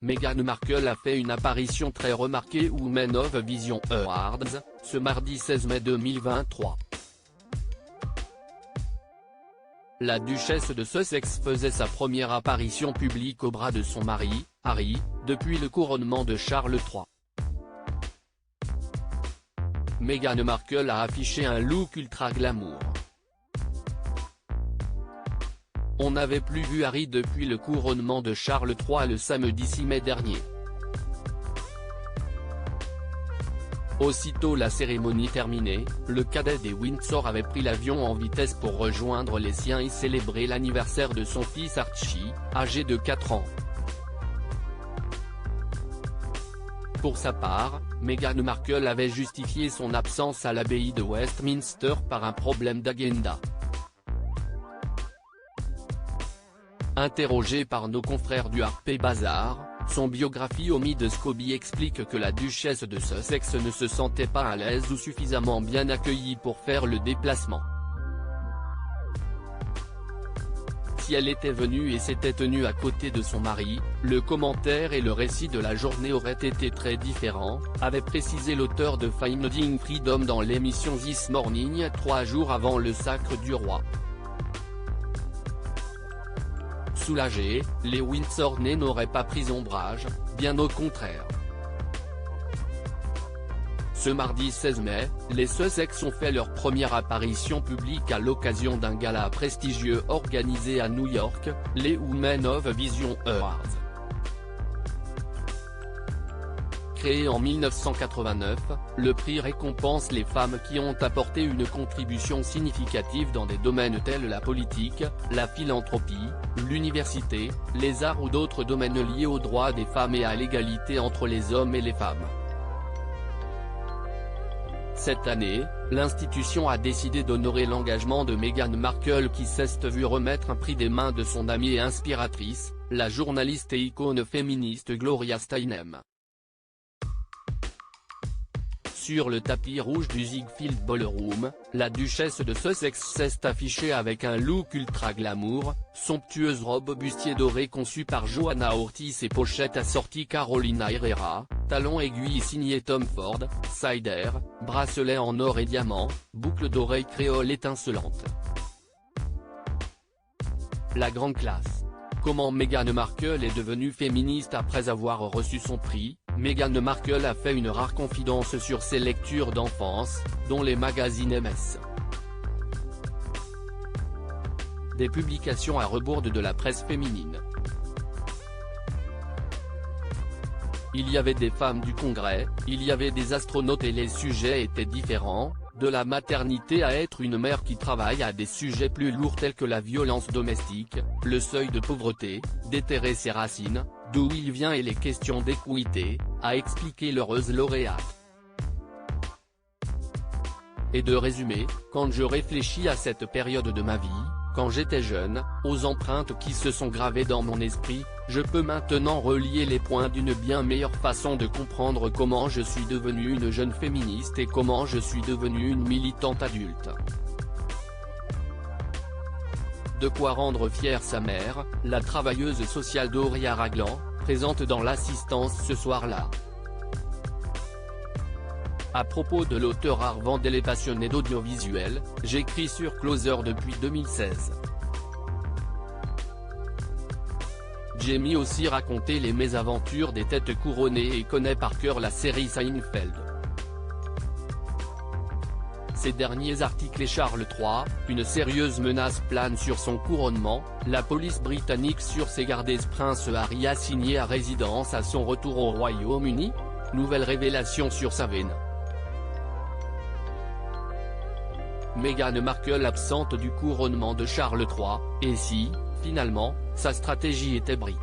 Meghan Markle a fait une apparition très remarquée au Women of Vision Awards, ce mardi 16 mai 2023. La duchesse de Sussex faisait sa première apparition publique au bras de son mari, Harry, depuis le couronnement de Charles III. Meghan Markle a affiché un look ultra glamour. On n'avait plus vu Harry depuis le couronnement de Charles III le samedi 6 mai dernier. Aussitôt la cérémonie terminée, le cadet des Windsor avait pris l'avion en vitesse pour rejoindre les siens et célébrer l'anniversaire de son fils Archie, âgé de 4 ans. Pour sa part, Meghan Markle avait justifié son absence à l'abbaye de Westminster par un problème d'agenda. Interrogé par nos confrères du Harper's Bazaar, son biographie Omi de Scobie explique que la duchesse de Sussex ne se sentait pas à l'aise ou suffisamment bien accueillie pour faire le déplacement. Si elle était venue et s'était tenue à côté de son mari, le commentaire et le récit de la journée auraient été très différents, avait précisé l'auteur de Finding Freedom dans l'émission This Morning 3 jours avant le sacre du roi. Soulagés, les Windsornais n'auraient pas pris ombrage, bien au contraire. Ce mardi 16 mai, les Sussex ont fait leur première apparition publique à l'occasion d'un gala prestigieux organisé à New York, les Women of Vision Awards. Créé en 1989, le prix récompense les femmes qui ont apporté une contribution significative dans des domaines tels la politique, la philanthropie, l'université, les arts ou d'autres domaines liés aux droits des femmes et à l'égalité entre les hommes et les femmes. Cette année, l'institution a décidé d'honorer l'engagement de Meghan Markle qui s'est vue remettre un prix des mains de son amie et inspiratrice, la journaliste et icône féministe Gloria Steinem. Sur le tapis rouge du Ziegfeld Ballroom, la duchesse de Sussex s'est affichée avec un look ultra glamour, somptueuse robe bustier dorée conçue par Johanna Ortiz et pochette assortie Carolina Herrera, talons aiguilles signés Tom Ford, cider, bracelet en or et diamants, boucle d'oreilles créole étincelante. La grande classe. Comment Meghan Markle est devenue féministe après avoir reçu son prix? Meghan Markle a fait une rare confidence sur ses lectures d'enfance, dont les magazines MS. Des publications à rebours de la presse féminine. Il y avait des femmes du Congrès, il y avait des astronautes et les sujets étaient différents, de la maternité à être une mère qui travaille à des sujets plus lourds tels que la violence domestique, le seuil de pauvreté, déterrer ses racines, d'où il vient et les questions d'équité, a expliqué l'heureuse lauréate. Et de résumer, quand je réfléchis à cette période de ma vie, quand j'étais jeune, aux empreintes qui se sont gravées dans mon esprit, je peux maintenant relier les points d'une bien meilleure façon de comprendre comment je suis devenue une jeune féministe et comment je suis devenue une militante adulte. De quoi rendre fière sa mère, la travailleuse sociale Doria Raglan, présente dans l'assistance ce soir-là. À propos de l'auteur Art Vandel et passionné d'audiovisuel, j'écris sur Closer depuis 2016. Jamie aussi raconté les mésaventures des têtes couronnées et connaît par cœur la série Seinfeld. Ces derniers articles et Charles III, une sérieuse menace plane sur son couronnement, la police britannique sur ses gardes Prince Harry assigné à résidence à son retour au Royaume-Uni? Nouvelle révélation sur sa veine. Meghan Markle absente du couronnement de Charles III, et si, finalement, sa stratégie était brie.